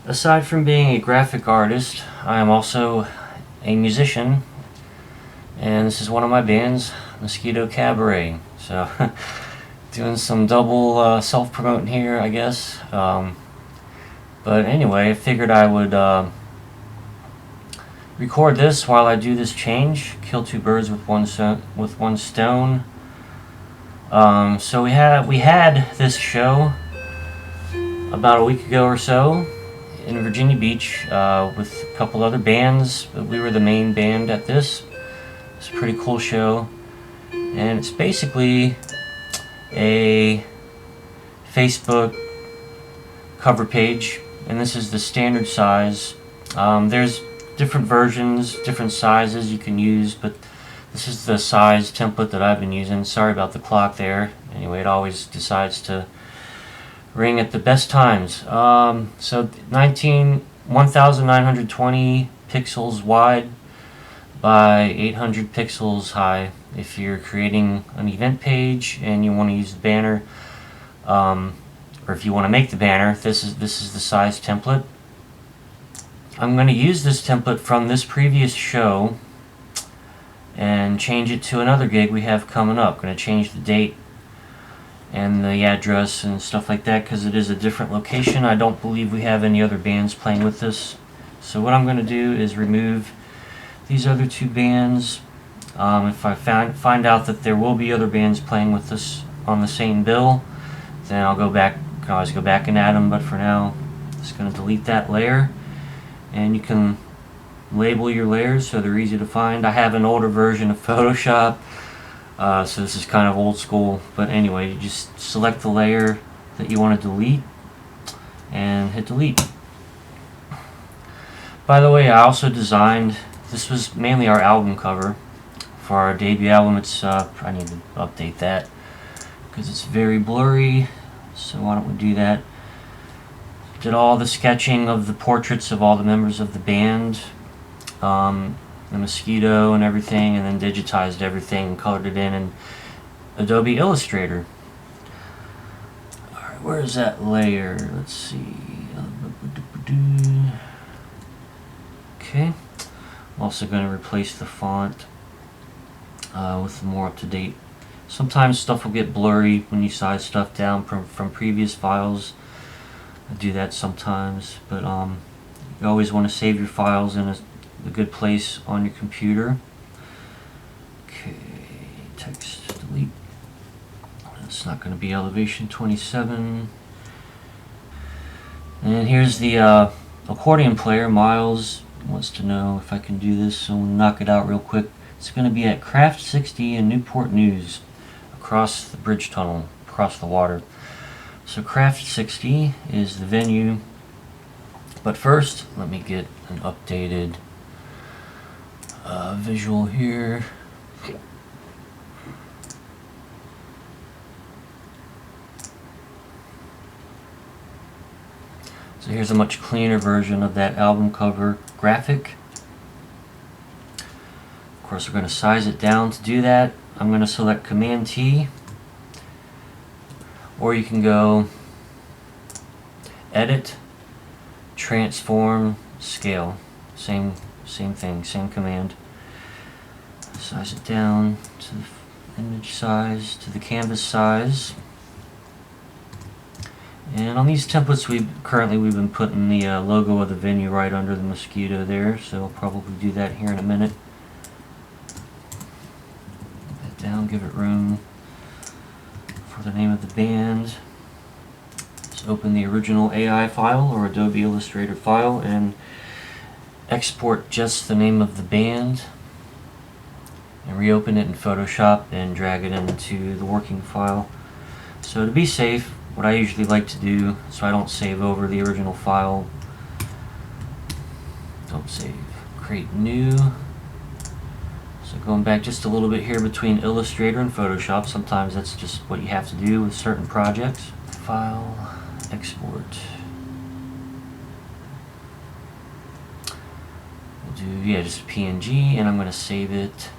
Aside from being a graphic artist, I am also a musician, and this is one of my bands, Mosquito Cabaret. So, doing some double self-promoting here, I guess. But anyway, I figured I would record this while I do this change, kill two birds with one stone. So we had this show about a week ago or so in Virginia Beach with a couple other bands, but we were the main band at this. It's a pretty cool show, and it's basically a Facebook cover page, and this is the standard size. There's different versions, different sizes you can use, but this is the size template that I've been using. Sorry about the clock there. Anyway, it always decides to ring at the best times. So 1920 pixels wide by 800 pixels high. If you're creating an event page and you want to use the banner, or if you want to make the banner, this is the size template. I'm going to use this template from this previous show and change it to another gig we have coming up. I'm going to change the date and the address and stuff like that because it is a different location. I don't believe we have any other bands playing with this. So what I'm going to do is remove these other two bands. If I find out that there will be other bands playing with us on the same bill, then I'll go back. I can always go back and add them, but for now, I'm just going to delete that layer. And you can label your layers so they're easy to find. I have an older version of Photoshop, so this is kind of old school. But anyway, you just select the layer that you want to delete and hit delete. By the way, I also designed, this was mainly our album cover for our debut album. It's I need to update that because it's very blurry, so why don't we do that. Did all the sketching of the portraits of all the members of the band, the mosquito and everything, and then digitized everything and colored it in Adobe Illustrator. Alright, where is that layer? Let's see. Okay. I'm also going to replace the font with more up-to-date. Sometimes stuff will get blurry when you size stuff down from previous files. I do that sometimes, but you always want to save your files in a good place on your computer. Okay, text delete. It's not going to be elevation 27. And here's the accordion player. Miles wants to know if I can do this, so we'll knock it out real quick. It's going to be at Craft 60 in Newport News, across the bridge tunnel, across the water. So Craft 60 is the venue, but first let me get an updated visual here. So here's a much cleaner version of that album cover graphic. Of course, we're going to size it down to do that. I'm going to select Command T, or you can go Edit, Transform, Scale. Same thing, same command. Size it down to the image size, to the canvas size. And on these templates, we've been putting the logo of the venue right under the mosquito there, so I'll probably do that here in a minute. Put that down, give it room for the name of the band. Let's open the original AI file or Adobe Illustrator file and export just the name of the band, and reopen it in Photoshop and drag it into the working file. So to be safe, what I usually like to do, so I don't save over the original file, don't save, create new. So going back just a little bit here between Illustrator and Photoshop, sometimes that's just what you have to do with certain projects. File, export. We'll do, just PNG, and I'm going to save it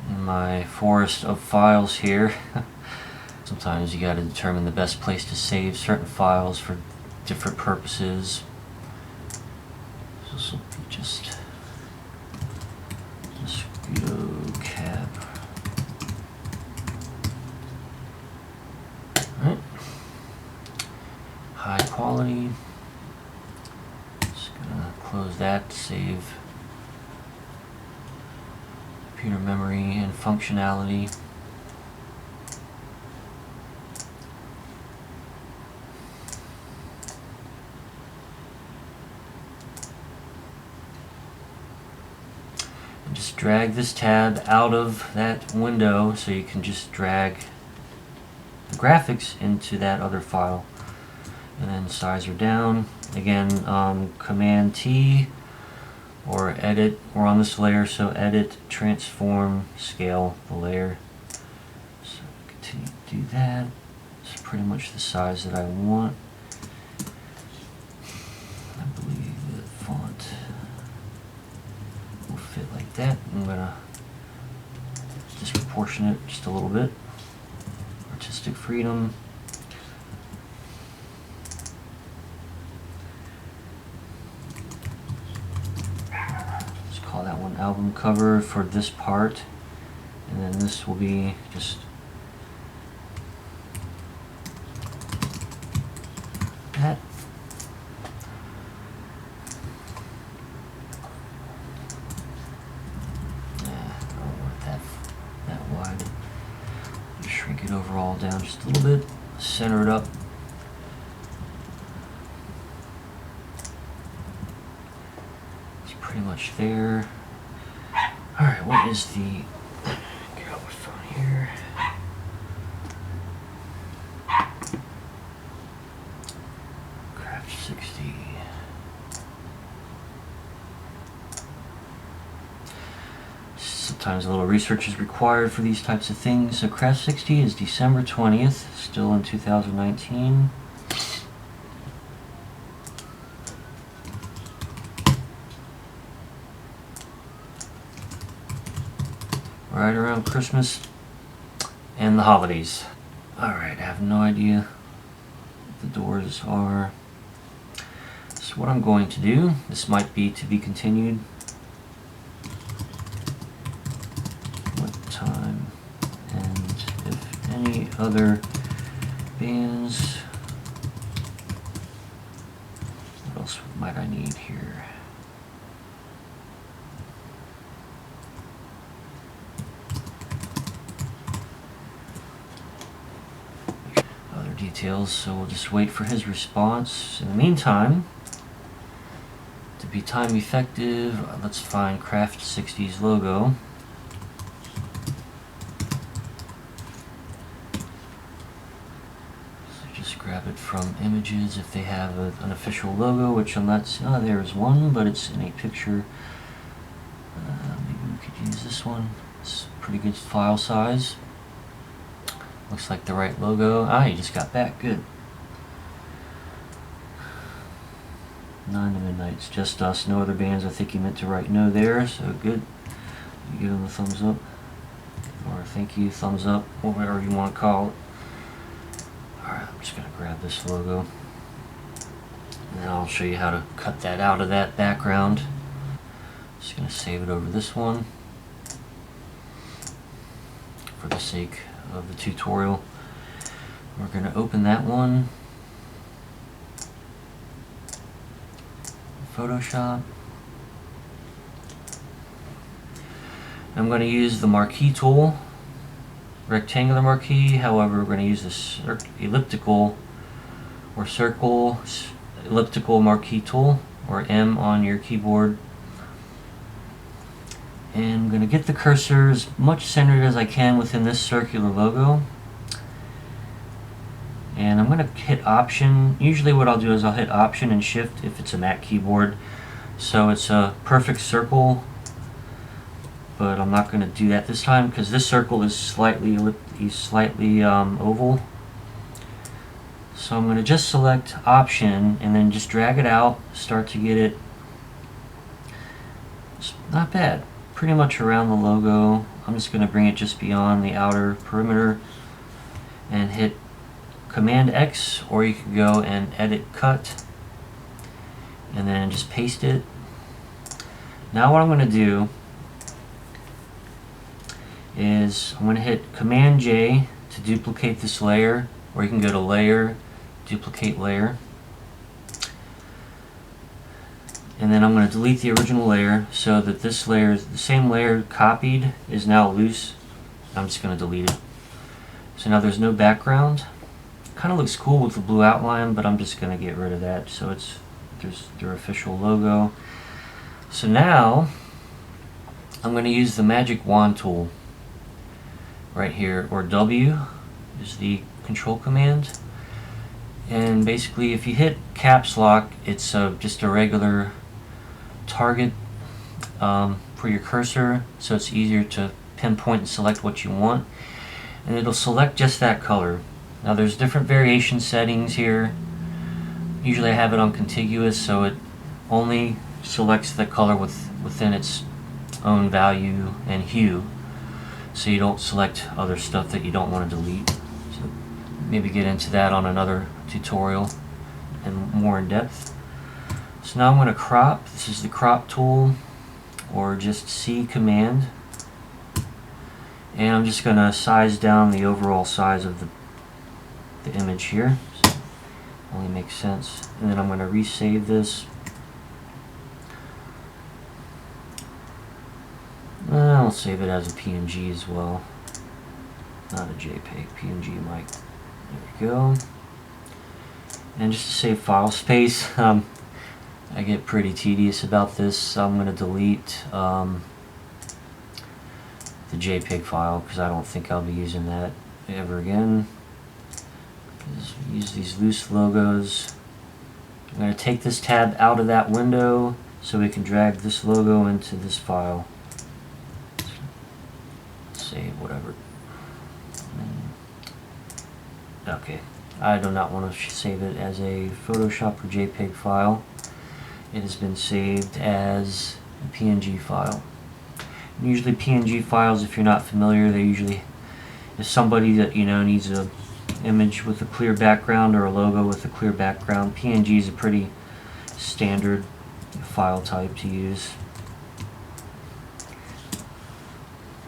in my forest of files here. Sometimes you got to determine the best place to save certain files for different purposes. So this will be just mosquito cab. Alright. High quality. Just gonna close that to save computer memory and functionality. And just drag this tab out of that window so you can just drag the graphics into that other file. And then size her down. Again, Command T or edit. We're on this layer, so edit, transform, scale the layer. So continue to do that. It's pretty much the size that I want. I believe the font will fit like that. I'm gonna disproportion it just a little bit. Artistic freedom. Call that one album cover for this part, and then this will be just that. I don't want that wide. Just shrink it overall down just a little bit, center it up. Pretty much there. Alright, what is the... Get out my phone here. Craft 60. Sometimes a little research is required for these types of things. So Craft 60 is December 20th, still in 2019. Right around Christmas and the holidays. Alright, I have no idea what the doors are. So what I'm going to do, this might be to be continued. What time and if any other bands. What else might I need here? Details, so we'll just wait for his response. In the meantime, to be time effective, let's find Craft 60's logo. So just grab it from images if they have an official logo, which I'm not seeing. Oh, there's one, but it's in a picture. Maybe we could use this one. It's a pretty good file size. Looks like the right logo. Ah, you just got back. Good. 9 to midnight. It's just us. No other bands. I think you meant to write no there. So good. You give them a thumbs up. Or thank you, thumbs up. Or whatever you want to call it. Alright, I'm just going to grab this logo. And then I'll show you how to cut that out of that background. Just going to save it over this one. For the sake of the tutorial. We're going to open that one. Photoshop. I'm going to use the marquee tool, rectangular marquee. However, we're going to use this elliptical or circle elliptical marquee tool, or M on your keyboard. And I'm going to get the cursor as much centered as I can within this circular logo. And I'm going to hit Option. Usually what I'll do is I'll hit Option and Shift if it's a Mac keyboard. So it's a perfect circle. But I'm not going to do that this time because this circle is slightly oval. So I'm going to just select Option and then just drag it out. Start to get it. It's not bad. Pretty much around the logo. I'm just going to bring it just beyond the outer perimeter and hit Command X, or you can go and edit cut and then just paste it. Now what I'm going to do is I'm going to hit Command J to duplicate this layer, or you can go to Layer, Duplicate Layer. And then I'm going to delete the original layer so that this layer, the same layer copied, is now loose. I'm just going to delete it. So now there's no background. Kind of looks cool with the blue outline, but I'm just going to get rid of that so there's their official logo. So now I'm going to use the magic wand tool right here, or W is the control command. And basically if you hit caps lock, it's just a regular target for your cursor, so it's easier to pinpoint and select what you want, and it'll select just that color. Now there's different variation settings here. Usually I have it on contiguous, so it only selects the color within its own value and hue, so you don't select other stuff that you don't want to delete. So maybe get into that on another tutorial and more in depth. So now I'm going to crop. This is the crop tool, or just C command, and I'm just going to size down the overall size of the image here. So only makes sense. And then I'm going to resave this. I'll save it as a PNG as well, not a JPEG. PNG might. There we go. And just to save file space, I get pretty tedious about this, so I'm going to delete the JPEG file because I don't think I'll be using that ever again. Just use these loose logos. I'm going to take this tab out of that window so we can drag this logo into this file. Save whatever. Okay, I do not want to save it as a Photoshop or JPEG file. It has been saved as a PNG file. And usually PNG files, if you're not familiar, they usually, if somebody that you know needs a image with a clear background or a logo with a clear background, PNG is a pretty standard file type to use.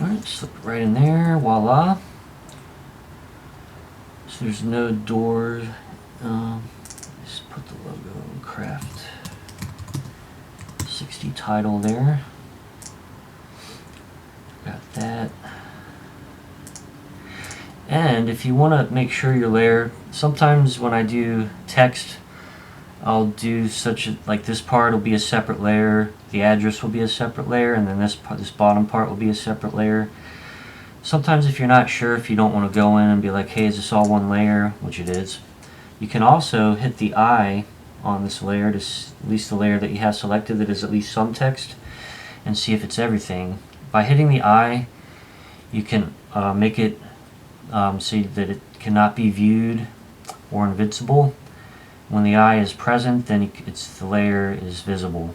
Alright, slip it right in there, voila. So there's no door. Just put the logo in craft 60 title there. Got that. And if you want to make sure your layer, sometimes when I do text, I'll do like this part will be a separate layer, the address will be a separate layer, and then this bottom part will be a separate layer. Sometimes if you're not sure, if you don't want to go in and be like, hey, is this all one layer, which it is, you can also hit the I on this layer, to at least the layer that you have selected that is at least some text, and see if it's everything. By hitting the I, you can make it so that it cannot be viewed or invincible. When the I is present, then the layer is visible.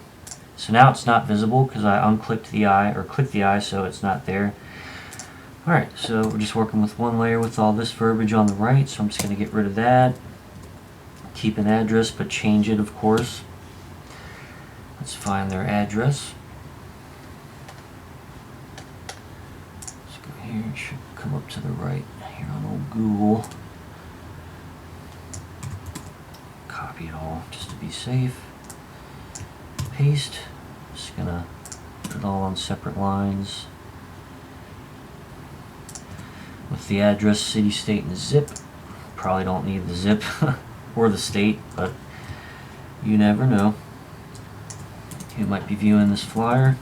So now it's not visible because I unclicked the I, or clicked the I, so it's not there. Alright, so we're just working with one layer with all this verbiage on the right, so I'm just going to get rid of that. Keep an address, but change it, of course. Let's find their address. Let's go here, it should come up to the right here on old Google. Copy it all just to be safe. Paste. Just gonna put it all on separate lines with the address, city, state, and zip. Probably don't need the zip or the state, but you never know. You might be viewing this flyer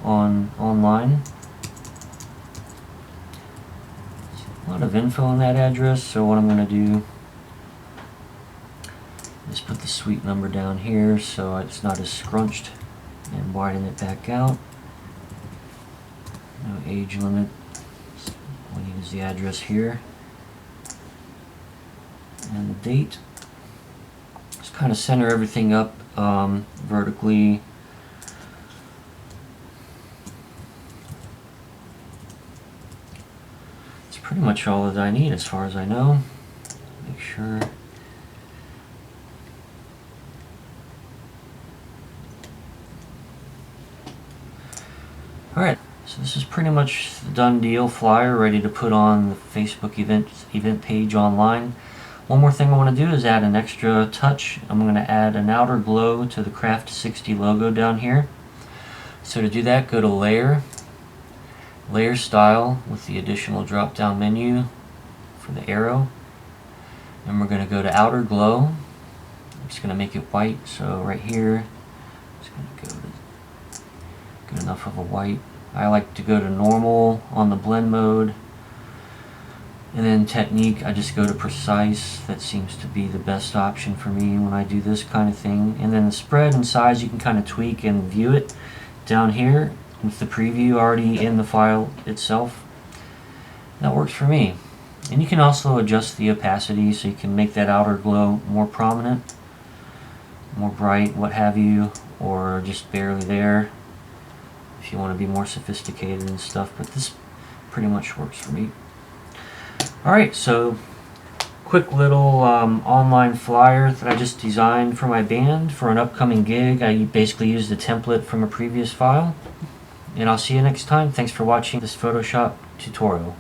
online. A lot of info on that address, so what I'm going to do is put the suite number down here so it's not as scrunched, and widen it back out. No age limit. We'll use the address here and the date. Just kind of center everything up vertically. It's pretty much all that I need as far as I know. Make sure. Alright, so this is pretty much the done deal flyer, ready to put on the Facebook event page online. One more thing I want to do is add an extra touch. I'm going to add an outer glow to the Craft 60 logo down here. So to do that, go to Layer, Layer Style with the additional drop down menu for the arrow. And we're going to go to Outer Glow. I'm just going to make it white, so right here, I'm just going to go to good enough of a white. I like to go to normal on the blend mode, and then technique I just go to precise. That seems to be the best option for me when I do this kind of thing. And then the spread and size you can kind of tweak and view it down here with the preview already in the file itself. That works for me. And you can also adjust the opacity so you can make that outer glow more prominent, more bright, what have you, or just barely there if you want to be more sophisticated and stuff, but this pretty much works for me. Alright, so quick little online flyer that I just designed for my band for an upcoming gig. I basically used a template from a previous file, and I'll see you next time. Thanks for watching this Photoshop tutorial.